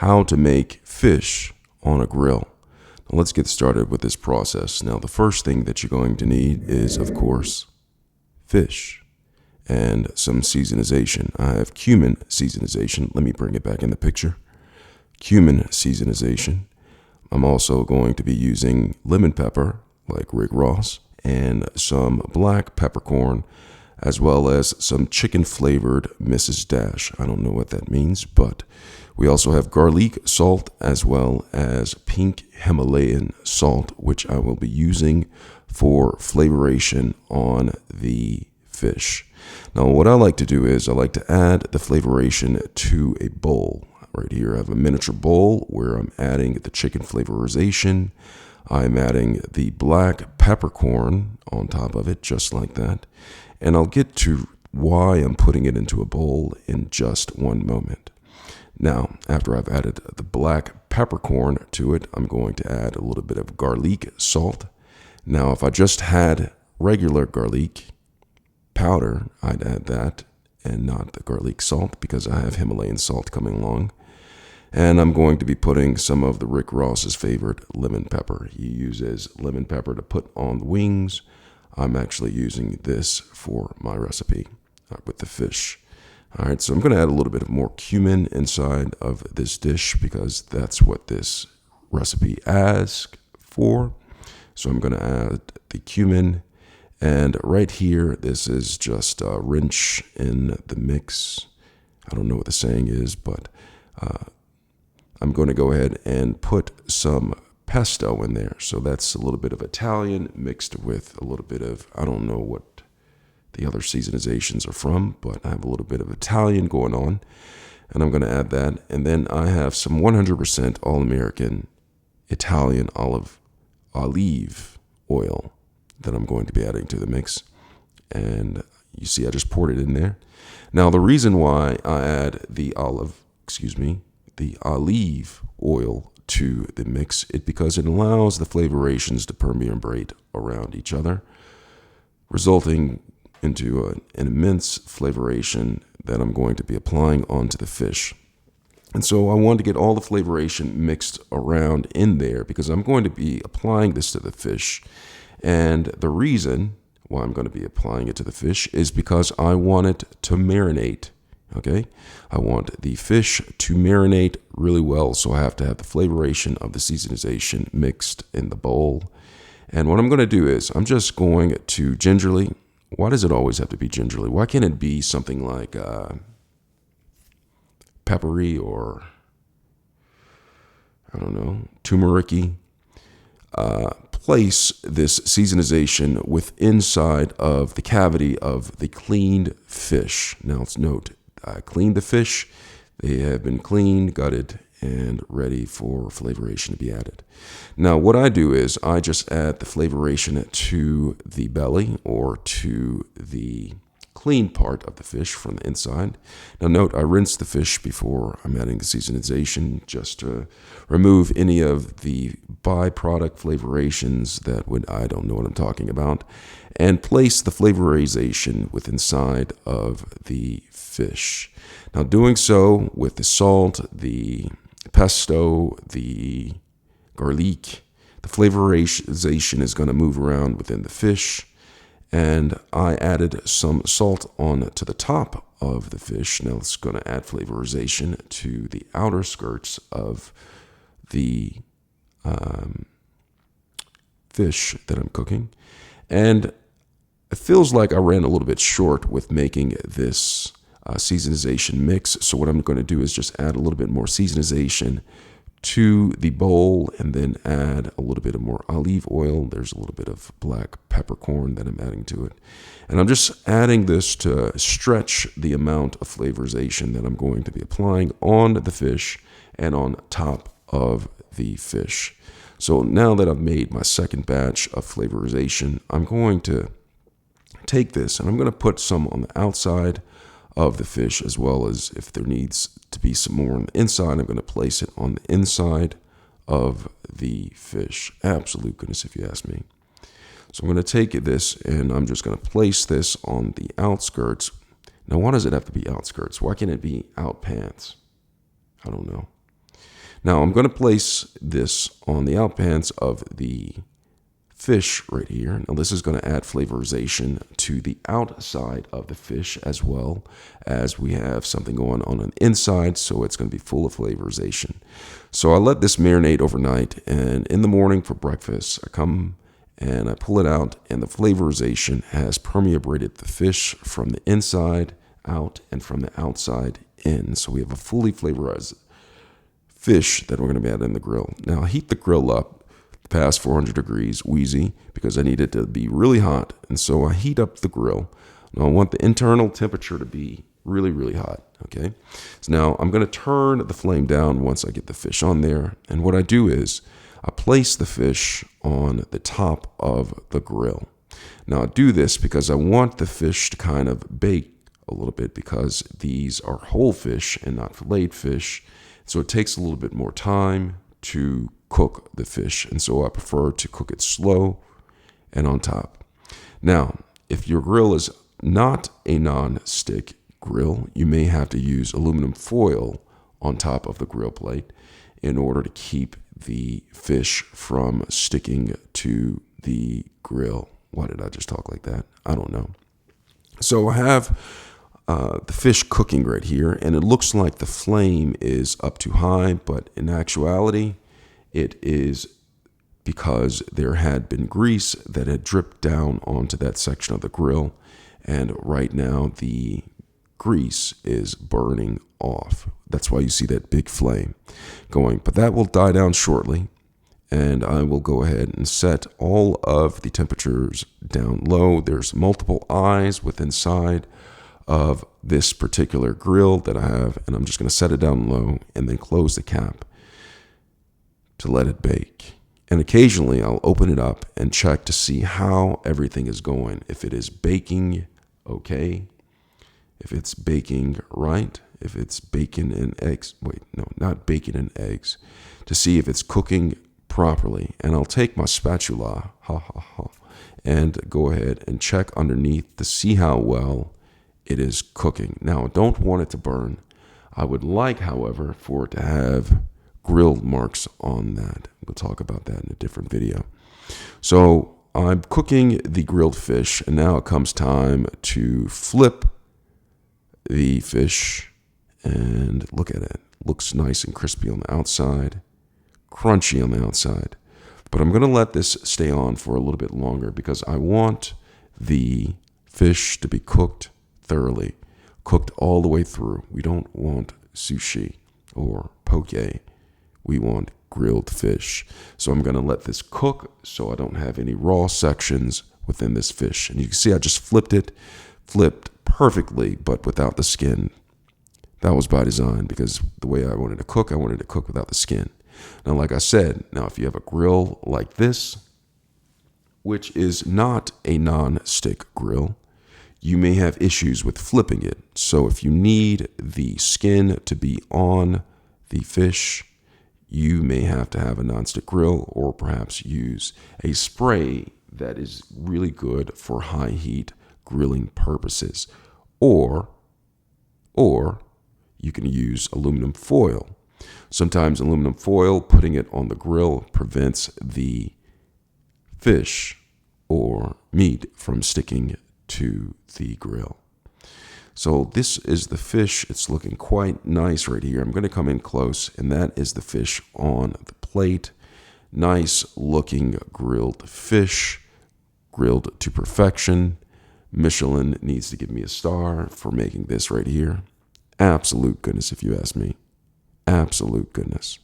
how to make fish on a grill. Now let's get started with this process. Now the first thing that you're going to need is, of course, fish and some seasonization. I have cumin seasonization. Let me bring it back in the picture. Cumin seasonization. I'm also going to be using lemon pepper, like Rick Ross, and some black peppercorn, as well as some chicken flavored Mrs. Dash. I don't know what that means, but we also have garlic salt as well as pink Himalayan salt, which I will be using for flavoration on the fish. Now, what I like to do is I like to add the flavoration to a bowl. Right here, I have a miniature bowl where I'm adding the chicken flavorization. I'm adding the black peppercorn on top of it, just like that. And I'll get to why I'm putting it into a bowl in just one moment. Now, after I've added the black peppercorn to it, I'm going to add a little bit of garlic salt. Now, if I just had regular garlic powder, I'd add that and not the garlic salt because I have Himalayan salt coming along. And I'm going to be putting some of the Rick Ross's favorite lemon pepper. He uses lemon pepper to put on the wings. I'm actually using this for my recipe with the fish. All right, so I'm going to add a little bit of more cumin inside of this dish because that's what this recipe asks for. So I'm going to add the cumin. And right here, this is just a wrench in the mix. I don't know what the saying is, but I'm going to go ahead and put some pesto in there. So that's a little bit of Italian mixed with a little bit of, I don't know what the other seasonizations are from, but I have a little bit of Italian going on. And I'm going to add that. And then I have some 100% All-American Italian olive oil that I'm going to be adding to the mix. And you see I just poured it in there. Now the reason why I add the olive oil to the mix is because it allows the flavorations to permeate around each other, resulting into an immense flavoration that I'm going to be applying onto the fish. And so I want to get all the flavoration mixed around in there because I'm going to be applying this to the fish. And the reason why I'm going to be applying it to the fish is because I want it to marinate. Okay, I want the fish to marinate really well, so I have to have the flavoration of the seasonization mixed in the bowl. And what I'm going to do is I'm just going to gingerly. Why does it always have to be gingerly? Why can't it be something like peppery or, I don't know, turmeric-y? Place this seasonization inside of the cavity of the cleaned fish. Now, let's note, I cleaned the fish. They have been cleaned, gutted, and ready for flavoration to be added. Now, what I do is I just add the flavoration to the belly or to the clean part of the fish from the inside. Now, note, I rinse the fish before I'm adding the seasonization just to remove any of the byproduct flavorations that I don't know what I'm talking about, and place the flavorization inside of the fish. Now, doing so with the salt, the pesto, the garlic, the flavorization is going to move around within the fish. And I added some salt on to the top of the fish. Now it's going to add flavorization to the outer skirts of the fish that I'm cooking. And it feels like I ran a little bit short with making this seasonization mix. So what I'm going to do is just add a little bit more seasonization to the bowl and then add a little bit of more olive oil. There's a little bit of black peppercorn that I'm adding to it. And I'm just adding this to stretch the amount of flavorization that I'm going to be applying on the fish and on top of the fish. So now that I've made my second batch of flavorization, I'm going to take this and I'm going to put some on the outside of the fish, as well as if there needs to be some more on the inside, I'm going to place it on the inside of the fish. Absolute goodness, if you ask me. So I'm going to take this and I'm just going to place this on the outskirts. Now, why does it have to be outskirts? Why can't it be out pants? I don't know. Now I'm going to place this on the outpans of the fish right here. Now this is going to add flavorization to the outside of the fish, as well as we have something going on the inside, so it's going to be full of flavorization. So I let this marinate overnight, and in the morning for breakfast I come and I pull it out, and the flavorization has permeated the fish from the inside out and from the outside in. So we have a fully flavorized fish that we're going to be adding in the grill. Now heat the grill up past 400 degrees wheezy, because I need it to be really hot. And so I heat up the grill. Now I want the internal temperature to be really, really hot. Okay. So now I'm going to turn the flame down once I get the fish on there. And what I do is I place the fish on the top of the grill. Now I do this because I want the fish to kind of bake a little bit, because these are whole fish and not filleted fish. So it takes a little bit more time to cook the fish, and so I prefer to cook it slow and on top. Now, if your grill is not a non-stick grill, you may have to use aluminum foil on top of the grill plate in order to keep the fish from sticking to the grill. Why did I just talk like that? I don't know. So I have the fish cooking right here, and it looks like the flame is up too high, but in actuality, it is because there had been grease that had dripped down onto that section of the grill, and right now the grease is burning off. That's why you see that big flame going, but that will die down shortly, and I will go ahead and set all of the temperatures down low. There's multiple eyes within inside of this particular grill that I have, and I'm just going to set it down low and then close the cap to let it bake. And occasionally I'll open it up and check to see how everything is going. If it is baking okay, if it's baking right, if it's bacon and eggs, not bacon and eggs, to see if it's cooking properly. And I'll take my spatula, and go ahead and check underneath to see how well it is cooking. Now, I don't want it to burn. I would like, however, for it to have grill marks on that. We'll talk about that in a different video. So I'm cooking the grilled fish, and now it comes time to flip the fish, and look at it. Looks nice and crispy on the outside, crunchy on the outside. But I'm going to let this stay on for a little bit longer, because I want the fish to be cooked thoroughly, cooked all the way through. We don't want sushi or poke. We want grilled fish. So I'm going to let this cook so I don't have any raw sections within this fish. And you can see I just flipped perfectly, but without the skin. That was by design, because the way I wanted to cook without the skin. Now, like I said, if you have a grill like this, which is not a non-stick grill, you may have issues with flipping it. So if you need the skin to be on the fish, you may have to have a nonstick grill, or perhaps use a spray that is really good for high heat grilling purposes. Or you can use aluminum foil. Sometimes aluminum foil, putting it on the grill, prevents the fish or meat from sticking to the grill. So this is the fish. It's looking quite nice right here. I'm going to come in close, and that is the fish on the plate. Nice looking grilled fish, grilled to perfection. Michelin needs to give me a star for making this right here. Absolute goodness, if you ask me. Absolute goodness.